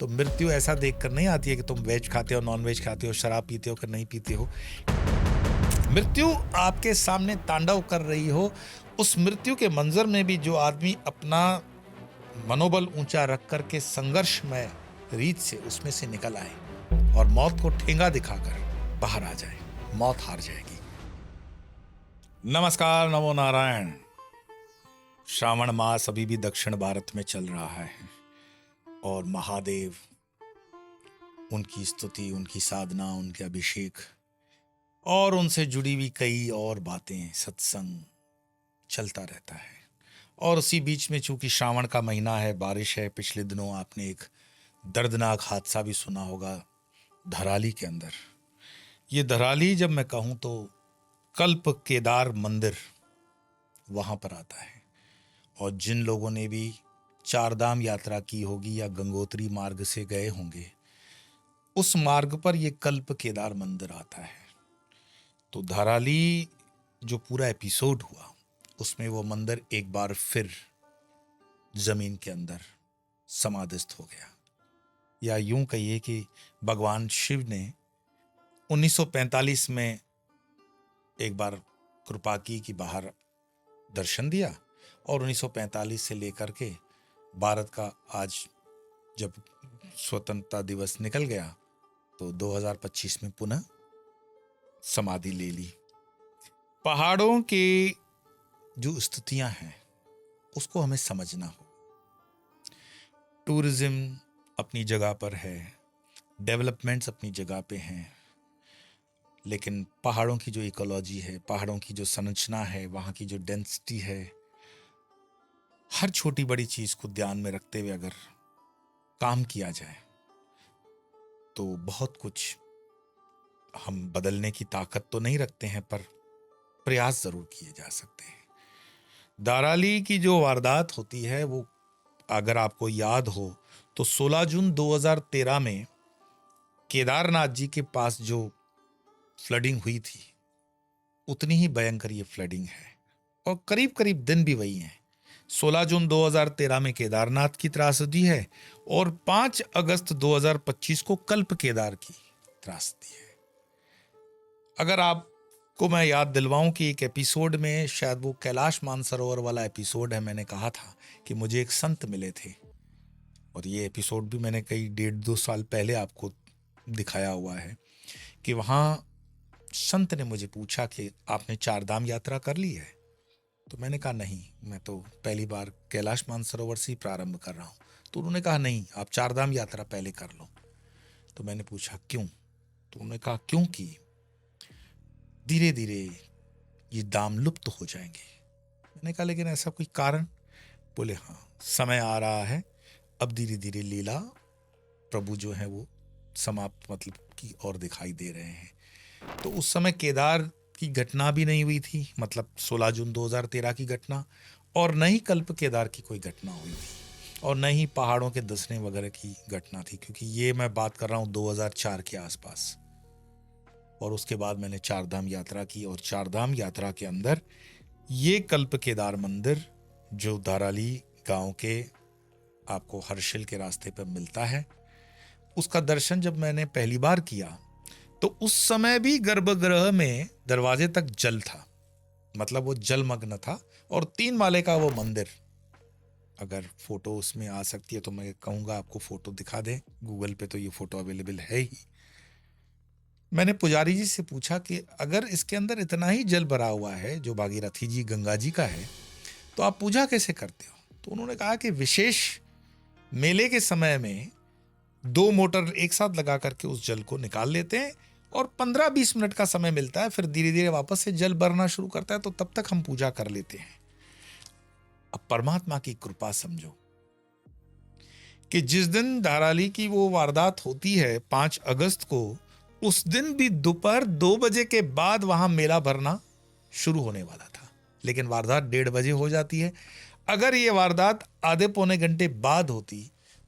तो मृत्यु ऐसा देखकर नहीं आती है कि तुम वेज खाते हो, नॉन वेज खाते हो, शराब पीते हो कि नहीं पीते हो। मृत्यु आपके सामने तांडव कर रही हो, उस मृत्यु के मंजर में भी जो आदमी अपना मनोबल ऊंचा रख करके संघर्षमय रीत से उसमें से निकल आए और मौत को ठेंगा दिखाकर बाहर आ जाए, मौत हार जाएगी। नमस्कार, नमो नारायण। श्रावण मास अभी भी दक्षिण भारत में चल रहा है और महादेव, उनकी स्तुति, उनकी साधना, उनके अभिषेक और उनसे जुड़ी हुई कई और बातें, सत्संग चलता रहता है। और उसी बीच में चूंकि श्रावण का महीना है, बारिश है, पिछले दिनों आपने एक दर्दनाक हादसा भी सुना होगा धराली के अंदर। ये धराली जब मैं कहूँ तो कल्प केदार मंदिर वहाँ पर आता है। और जिन लोगों ने भी चारधाम यात्रा की होगी या गंगोत्री मार्ग से गए होंगे, उस मार्ग पर यह कल्प केदार मंदिर आता है। तो धराली जो पूरा एपिसोड हुआ उसमें वो मंदिर एक बार फिर जमीन के अंदर समाधिस्थ हो गया। या यूं कहिए कि भगवान शिव ने 1945 में एक बार कृपा की कि बाहर दर्शन दिया, और 1945 से लेकर के भारत का आज जब स्वतंत्रता दिवस निकल गया तो 2025 में पुनः समाधि ले ली। पहाड़ों के जो स्थितियां हैं उसको हमें समझना हो। टूरिज्म अपनी जगह पर है, डेवलपमेंट्स अपनी जगह पे हैं, लेकिन पहाड़ों की जो इकोलॉजी है, पहाड़ों की जो संरचना है, वहाँ की जो डेंसिटी है, हर छोटी बड़ी चीज़ को ध्यान में रखते हुए अगर काम किया जाए तो बहुत कुछ हम बदलने की ताकत तो नहीं रखते हैं, पर प्रयास ज़रूर किए जा सकते हैं। दाराली की जो वारदात होती है वो अगर आपको याद हो तो 16 जून 2013 में केदारनाथ जी के पास जो फ्लडिंग हुई थी, उतनी ही भयंकर ये फ्लडिंग है और करीब करीब दिन भी वही हैं। 16 जून 2013 में केदारनाथ की त्रासदी है और 5 अगस्त 2025 को कल्प केदार की त्रासदी है। अगर आपको मैं याद दिलवाऊं कि एक एपिसोड में, शायद वो कैलाश मानसरोवर वाला एपिसोड है, मैंने कहा था कि मुझे एक संत मिले थे, और ये एपिसोड भी मैंने कई 1.5-2 साल पहले आपको दिखाया हुआ है कि वहाँ संत ने मुझे पूछा कि आपने चारधाम यात्रा कर ली है? तो मैंने कहा नहीं, मैं तो पहली बार कैलाश मानसरोवर से ही प्रारंभ कर रहा हूँ। तो उन्होंने कहा नहीं, आप चारधाम यात्रा पहले कर लो। तो मैंने पूछा क्यों? तो उन्होंने कहा क्योंकि धीरे धीरे ये दाम लुप्त हो जाएंगे। मैंने कहा लेकिन ऐसा कोई कारण? बोले हाँ, समय आ रहा है, अब धीरे धीरे लीला प्रभु जो है वो समाप्त मतलब की ओर दिखाई दे रहे हैं। तो उस समय केदार की घटना भी नहीं हुई थी, मतलब 16 जून 2013 की घटना, और न ही कल्प केदार की कोई घटना हुई थी, और न ही पहाड़ों के धंसने वगैरह की घटना थी, क्योंकि ये मैं बात कर रहा हूँ 2004 के आसपास। और उसके बाद मैंने चारधाम यात्रा की, और चारधाम यात्रा के अंदर ये कल्प केदार मंदिर जो धाराली गांव के आपको हर्षिल के रास्ते पर मिलता है, उसका दर्शन जब मैंने पहली बार किया तो उस समय भी गर्भगृह में दरवाजे तक जल था, मतलब वो जलमग्न था, और 3 माले का वो मंदिर। अगर फोटो उसमें आ सकती है तो मैं कहूँगा आपको फोटो दिखा दें, गूगल पे तो ये फोटो अवेलेबल है ही। मैंने पुजारी जी से पूछा कि अगर इसके अंदर इतना ही जल भरा हुआ है जो भागीरथी जी गंगा जी का है, तो आप पूजा कैसे करते हो? तो उन्होंने कहा कि विशेष मेले के समय में 2 मोटर एक साथ लगा करके उस जल को निकाल लेते हैं, और 15-20 मिनट का समय मिलता है, फिर धीरे धीरे वापस से जल भरना शुरू करता है, तो तब तक हम पूजा कर लेते हैं। अब परमात्मा की कृपा समझो कि जिस दिन धाराली की वो वारदात होती है 5 अगस्त को, उस दिन भी दोपहर 2 बजे के बाद वहां मेला भरना शुरू होने वाला था, लेकिन वारदात 1:30 बजे हो जाती है। अगर ये वारदात आधे पौने घंटे बाद होती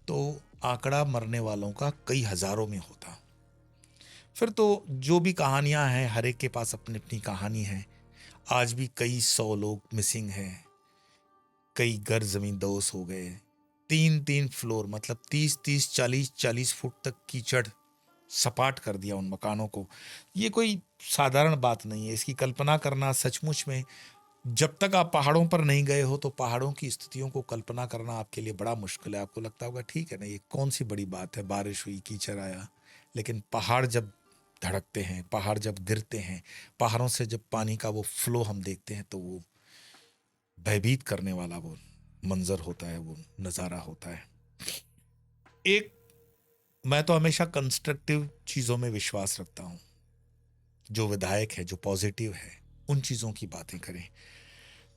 तो आंकड़ा मरने वालों का कई हजारों में होता। फिर तो जो भी कहानियां हैं, हर एक के पास अपनी अपनी कहानी है। आज भी कई 100 लोग मिसिंग हैं, कई घर जमींदोज हो गए, तीन तीन फ्लोर, मतलब 30-30, 40-40 फुट तक कीचड़ सपाट कर दिया उन मकानों को। ये कोई साधारण बात नहीं है, इसकी कल्पना करना सचमुच में, जब तक आप पहाड़ों पर नहीं गए हो तो पहाड़ों की स्थितियों को कल्पना करना आपके लिए बड़ा मुश्किल है। आपको लगता होगा ठीक है ना, ये कौन सी बड़ी बात है, बारिश हुई कीचड़ आया। लेकिन पहाड़ जब धड़कते हैं, पहाड़ जब गिरते हैं, पहाड़ों से जब पानी का वो फ्लो हम देखते हैं, तो वो भयभीत करने वाला वो मंजर होता है, वो नज़ारा होता है। एक, मैं तो हमेशा कंस्ट्रक्टिव चीज़ों में विश्वास रखता हूँ, जो विधायक है, जो पॉजिटिव है, उन चीज़ों की बातें करें।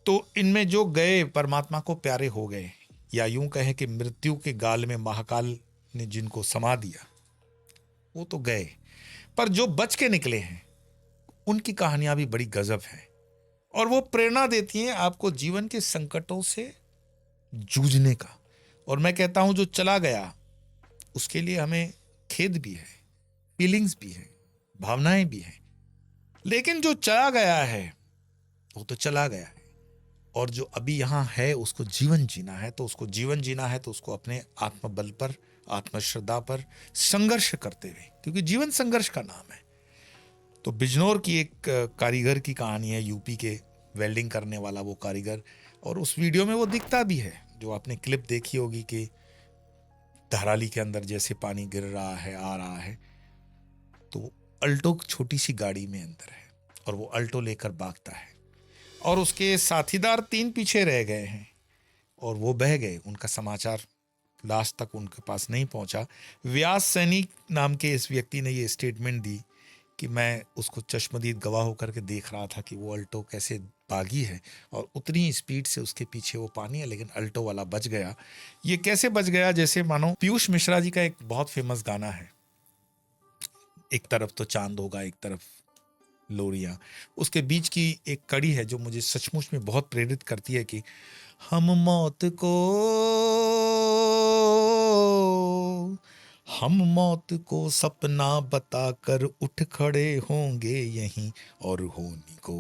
तो इनमें जो गए परमात्मा को प्यारे हो गए, या यूं कहें कि मृत्यु के गाल में महाकाल ने जिनको समा दिया, वो तो गए। पर जो बच के निकले हैं उनकी कहानियां भी बड़ी गजब है, और वो प्रेरणा देती हैं आपको जीवन के संकटों से जूझने का। और मैं कहता हूं जो चला गया उसके लिए हमें खेद भी है, फीलिंग्स भी है, भावनाएं भी हैं। लेकिन जो चला गया है वो तो चला गया है, और जो अभी यहाँ है उसको जीवन जीना है। तो उसको जीवन जीना है तो उसको अपने आत्मबल पर, आत्मश्रद्धा पर संघर्ष करते हुए, क्योंकि जीवन संघर्ष का नाम है। तो बिजनौर की एक कारीगर की कहानी है, यूपी के वेल्डिंग करने वाला वो कारीगर, और उस वीडियो में वो दिखता भी है, जो आपने क्लिप देखी होगी कि धराली के अंदर जैसे पानी गिर रहा है, आ रहा है, तो अल्टो छोटी सी गाड़ी में अंदर है, और वो अल्टो लेकर भागता है, और उसके साथीदार 3 पीछे रह गए हैं, और वो बह गए। उनका समाचार लास्ट तक उनके पास नहीं पहुंचा। व्यास सैनी नाम के इस व्यक्ति ने ये स्टेटमेंट दी कि मैं उसको चश्मदीद गवाह होकर के देख रहा था कि वो अल्टो कैसे भागी है, और उतनी स्पीड से उसके पीछे वो पानी है, लेकिन अल्टो वाला बच गया। ये कैसे बच गया, जैसे मानो पीयूष मिश्रा जी का एक बहुत फेमस गाना है, एक तरफ तो चांद होगा, एक तरफ लोरियां। उसके बीच की एक कड़ी है जो मुझे सचमुच में बहुत प्रेरित करती है कि हम मौत को, हम मौत को सपना बताकर उठ खड़े होंगे यहीं, और होनी को,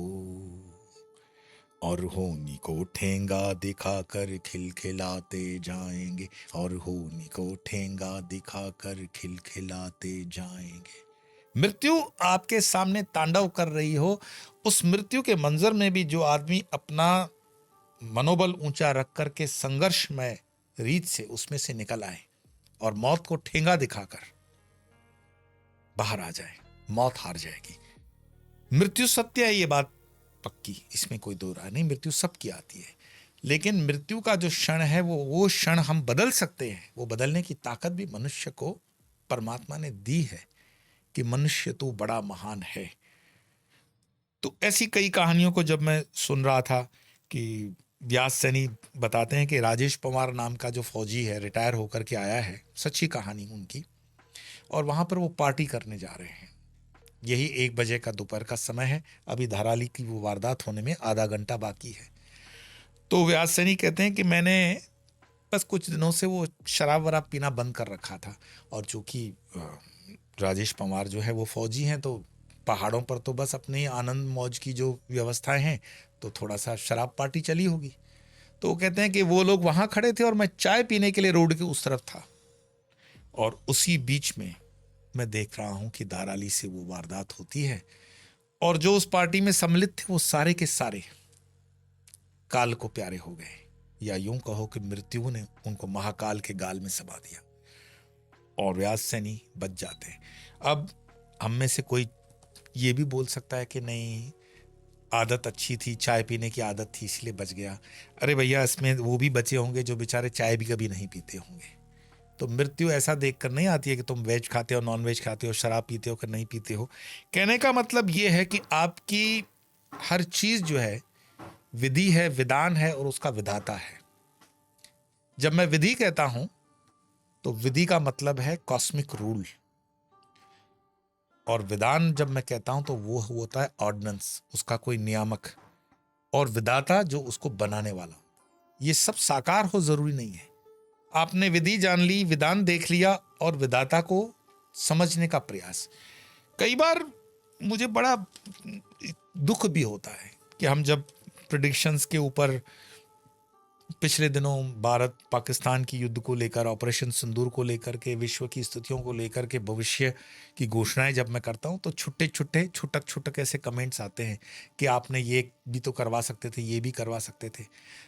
और होनी को ठेंगा दिखाकर खिलखिलाते जाएंगे, और होनी को ठेंगा दिखाकर खिलखिलाते जाएंगे। मृत्यु आपके सामने तांडव कर रही हो, उस मृत्यु के मंजर में भी जो आदमी अपना मनोबल ऊंचा रख करके संघर्षमय रीत से उसमें से निकल आए और मौत को ठेंगा दिखाकर बाहर आ जाए, मौत हार जाएगी। मृत्यु सत्य है, ये बात पक्की, इसमें कोई दो राय नहीं, मृत्यु सबकी आती है। लेकिन मृत्यु का जो क्षण है वो क्षण हम बदल सकते हैं। वो बदलने की ताकत भी मनुष्य को परमात्मा ने दी है कि मनुष्य तो बड़ा महान है। तो ऐसी कई कहानियों को जब मैं सुन रहा था कि व्यास सैनी बताते हैं कि राजेश पवार नाम का जो फौजी है, रिटायर होकर के आया है, सच्ची कहानी उनकी, और वहाँ पर वो पार्टी करने जा रहे हैं। यही 1 बजे का दोपहर का समय है, अभी धराली की वो वारदात होने में आधा घंटा बाकी है। तो व्यास सैनी कहते हैं कि मैंने बस कुछ दिनों से वो शराब वराब पीना बंद कर रखा था, और चूँकि राजेश पवार जो है वो फौजी हैं, तो पहाड़ों पर तो बस अपने आनंद मौज की जो व्यवस्थाएं हैं, तो थोड़ा सा शराब पार्टी चली होगी। तो वो कहते हैं कि वो लोग वहाँ खड़े थे और मैं चाय पीने के लिए रोड के उस तरफ था, और उसी बीच में मैं देख रहा हूँ कि धाराली से वो वारदात होती है, और जो उस पार्टी में सम्मिलित थे वो सारे के सारे काल को प्यारे हो गए, या यूं कहो कि मृत्यु ने उनको महाकाल के गाल में समा दिया, और व्यास सैनी बच जाते हैं। अब हम में से कोई ये भी बोल सकता है कि नहीं, आदत अच्छी थी, चाय पीने की आदत थी इसलिए बच गया। अरे भैया, इसमें वो भी बचे होंगे जो बेचारे चाय भी कभी नहीं पीते होंगे। तो मृत्यु ऐसा देखकर नहीं आती है कि तुम वेज खाते हो, नॉन वेज खाते हो, शराब पीते हो कि नहीं पीते हो। कहने का मतलब ये है कि आपकी हर चीज जो है विधि है, विधान है, और उसका विधाता है। जब मैं विधि कहता हूं तो विधि का मतलब है कॉस्मिक रूल, और विधान जब मैं कहता हूं तो वो होता है ऑर्डिनेंस, उसका कोई नियामक, और विधाता जो उसको बनाने वाला। ये सब साकार हो जरूरी नहीं है। आपने विधि जान ली, विधान देख लिया, और विधाता को समझने का प्रयास। कई बार मुझे बड़ा दुख भी होता है कि हम जब प्रेडिक्शंस के ऊपर पिछले दिनों भारत पाकिस्तान की युद्ध को लेकर, ऑपरेशन सिंदूर को लेकर के, विश्व की स्थितियों को लेकर के, भविष्य की घोषणाएं जब मैं करता हूं तो छुट्टे छुट्टे छुटक छुटक ऐसे कमेंट्स आते हैं कि आपने ये भी तो करवा सकते थे, ये भी करवा सकते थे।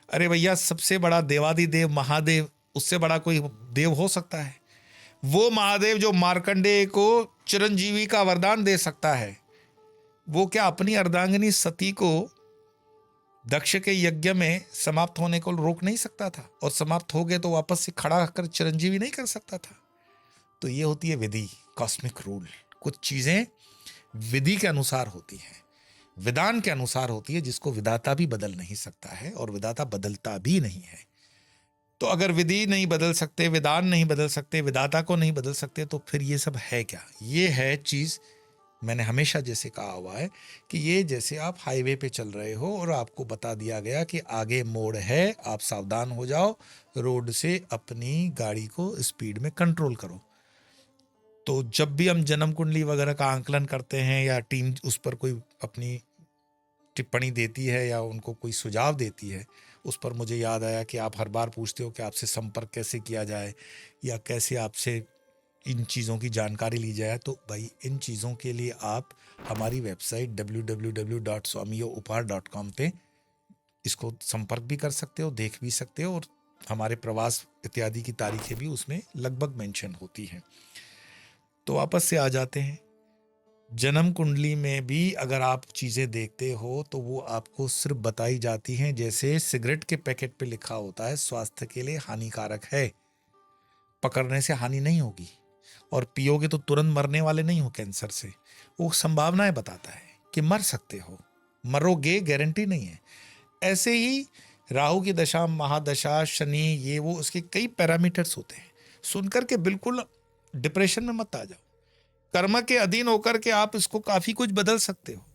अरे भैया, सबसे बड़ा देवादिदेव महादेव, उससे बड़ा कोई देव हो सकता है? वो महादेव जो मार्कंडेय को चिरंजीवी का वरदान दे सकता है, वो क्या अपनी अर्धांगिनी सती को दक्ष के यज्ञ में समाप्त होने को रोक नहीं सकता था? और समाप्त हो गए तो वापस से खड़ा कर चिरंजीवी नहीं कर सकता था? तो ये होती है विधि, कॉस्मिक रूल। कुछ चीजें विधि के अनुसार होती हैं, विधान के अनुसार होती है, जिसको विधाता भी बदल नहीं सकता है और विधाता बदलता भी नहीं है। तो अगर विधि नहीं बदल सकते, विधान नहीं बदल सकते, विधाता को नहीं बदल सकते, तो फिर ये सब है क्या? ये है चीज, मैंने हमेशा जैसे कहा हुआ है कि ये जैसे आप हाईवे पे चल रहे हो और आपको बता दिया गया कि आगे मोड़ है, आप सावधान हो जाओ, रोड से अपनी गाड़ी को स्पीड में कंट्रोल करो। तो जब भी हम जन्म कुंडली वगैरह का आंकलन करते हैं या टीम उस पर कोई अपनी टिप्पणी देती है या उनको कोई सुझाव देती है, उस पर मुझे याद आया कि आप हर बार पूछते हो कि आपसे संपर्क कैसे किया जाए या कैसे आपसे इन चीज़ों की जानकारी ली जाए। तो भाई, इन चीज़ों के लिए आप हमारी वेबसाइट www.swamiyoupar.com पे इसको संपर्क भी कर सकते हो, देख भी सकते हो, और हमारे प्रवास इत्यादि की तारीखें भी उसमें लगभग मेंशन होती हैं। तो वापस से आ जाते हैं, जन्म कुंडली में भी अगर आप चीज़ें देखते हो तो वो आपको सिर्फ बताई जाती हैं जैसे सिगरेट के पैकेट पे लिखा होता है स्वास्थ्य के लिए हानिकारक है, पकड़ने से हानि नहीं होगी, और पियोगे तो तुरंत मरने वाले नहीं हो कैंसर से। वो संभावनाएं बताता है कि मर सकते हो, मरोगे गारंटी नहीं है। ऐसे ही राहु की दशा, महादशा, शनि, ये वो, उसके कई पैरामीटर्स होते हैं। सुनकर के बिल्कुल डिप्रेशन में मत आ जाओ। कर्म के अधीन होकर के आप इसको काफी कुछ बदल सकते हो,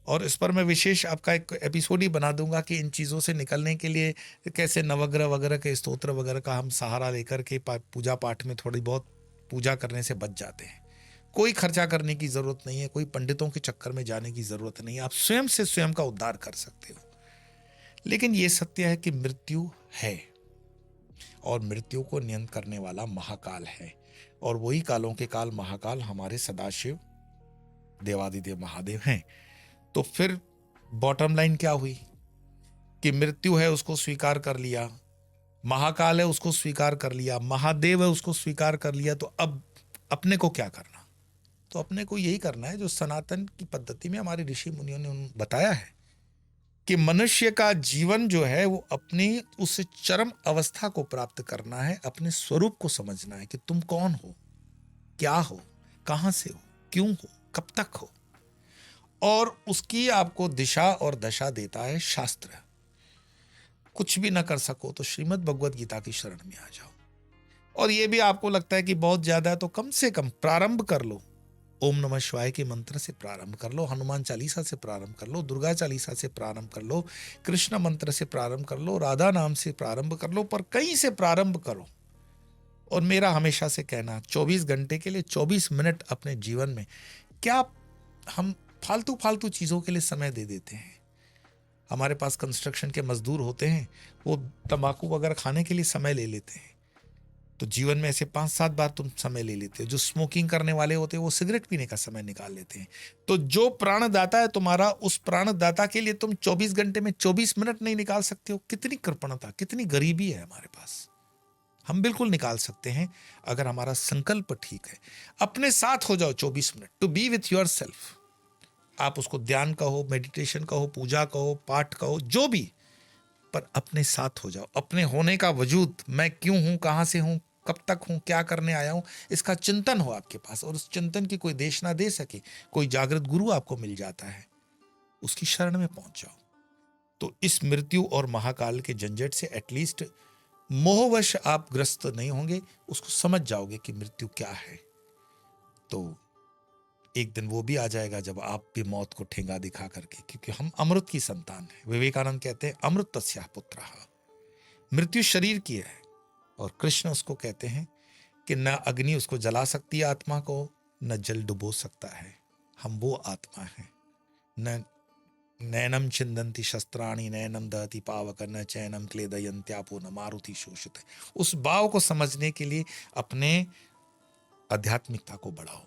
और इस पर मैं विशेष आपका एक एपिसोड ही बना दूंगा कि इन चीज़ों से निकलने के लिए कैसे नवग्रह वगैरह के स्तोत्र वगैरह का हम सहारा लेकर के पूजा पाठ में थोड़ी बहुत पूजा करने से बच जाते हैं। कोई खर्चा करने की जरूरत नहीं है, कोई पंडितों के चक्कर में जाने की जरूरत नहीं है, आप स्वयं से स्वयं का उद्धार कर सकते हो। लेकिन यह सत्य है कि मृत्यु है, और मृत्यु को नियंत्रण करने वाला महाकाल है, और वही कालों के काल महाकाल हमारे सदाशिव देवादिदेव महादेव हैं। तो फिर बॉटम लाइन क्या हुई कि मृत्यु है उसको स्वीकार कर लिया, महाकाल है उसको स्वीकार कर लिया, महादेव है उसको स्वीकार कर लिया, तो अब अपने को क्या करना? तो अपने को यही करना है जो सनातन की पद्धति में हमारे ऋषि मुनियों ने बताया है कि मनुष्य का जीवन जो है वो अपनी उस चरम अवस्था को प्राप्त करना है, अपने स्वरूप को समझना है कि तुम कौन हो, क्या हो, कहां से हो, क्यों हो, कब तक हो, और उसकी आपको दिशा और दशा देता है शास्त्र। कुछ भी ना कर सको तो श्रीमद् भगवद गीता की शरण में आ जाओ, और ये भी आपको लगता है कि बहुत ज्यादा है तो कम से कम प्रारंभ कर लो। ओम नमः शिवाय के मंत्र से प्रारंभ कर लो, हनुमान चालीसा से प्रारंभ कर लो, दुर्गा चालीसा से प्रारंभ कर लो, कृष्ण मंत्र से प्रारंभ कर लो, राधा नाम से प्रारंभ कर लो, पर कहीं से प्रारंभ करो। और मेरा हमेशा से कहना, 24 घंटे के लिए 24 मिनट अपने जीवन में, क्या हम फालतू फालतू चीजों के लिए समय दे देते हैं? हमारे पास कंस्ट्रक्शन के मजदूर होते हैं, वो तंबाकू वगैरह खाने के लिए समय ले लेते हैं, तो जीवन में ऐसे 5-7 बार तुम समय ले लेते हो। जो स्मोकिंग करने वाले होते हैं वो सिगरेट पीने का समय निकाल लेते हैं। तो जो प्राणदाता है तुम्हारा, उस प्राणदाता के लिए तुम 24 घंटे में 24 मिनट नहीं निकाल सकते हो? कितनी कृपणता, कितनी गरीबी है हमारे पास। हम बिल्कुल निकाल सकते हैं अगर हमारा संकल्प ठीक है। अपने साथ हो जाओ 24 minute, to be with yourself. आप उसको ध्यान कहो, मेडिटेशन कहो, पूजा कहो, पाठ कहो, जो भी, पर अपने साथ हो जाओ। अपने होने का वजूद, मैं क्यों हूं, कहां से हूं, कब तक हूं, क्या करने आया हूं, इसका चिंतन हो आपके पास, और उस चिंतन की कोई देश ना दे सके, कोई जागृत गुरु आपको मिल जाता है, उसकी शरण में पहुंच जाओ। तो इस मृत्यु और महाकाल के झंझट से एटलीस्ट मोहवश आप ग्रस्त नहीं होंगे, उसको समझ जाओगे कि मृत्यु क्या है। तो एक दिन वो भी आ जाएगा जब आप भी मौत को ठेंगा दिखा करके, क्योंकि हम अमृत की संतान हैं। विवेकानंद कहते हैं अमृत तस्या पुत्रः। मृत्यु शरीर की है, और कृष्ण उसको कहते हैं कि न अग्नि उसको जला सकती है आत्मा को, न जल डुबो सकता है। हम वो आत्मा हैं, न नैनम छिंदन्ति शस्त्राणि नैनम दहति पावक न चैनम क्लेदयन्त्यापो न मारुति शोषित। उस भाव को समझने के लिए अपने आध्यात्मिकता को बढ़ाओ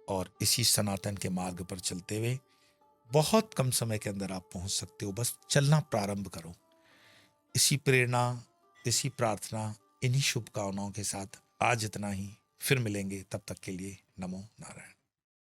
और इसी सनातन के मार्ग पर चलते हुए बहुत कम समय के अंदर आप पहुंच सकते हो। बस चलना प्रारंभ करो। इसी प्रेरणा, इसी प्रार्थना, इन्हीं शुभकामनाओं के साथ आज इतना ही। फिर मिलेंगे, तब तक के लिए नमो नारायण।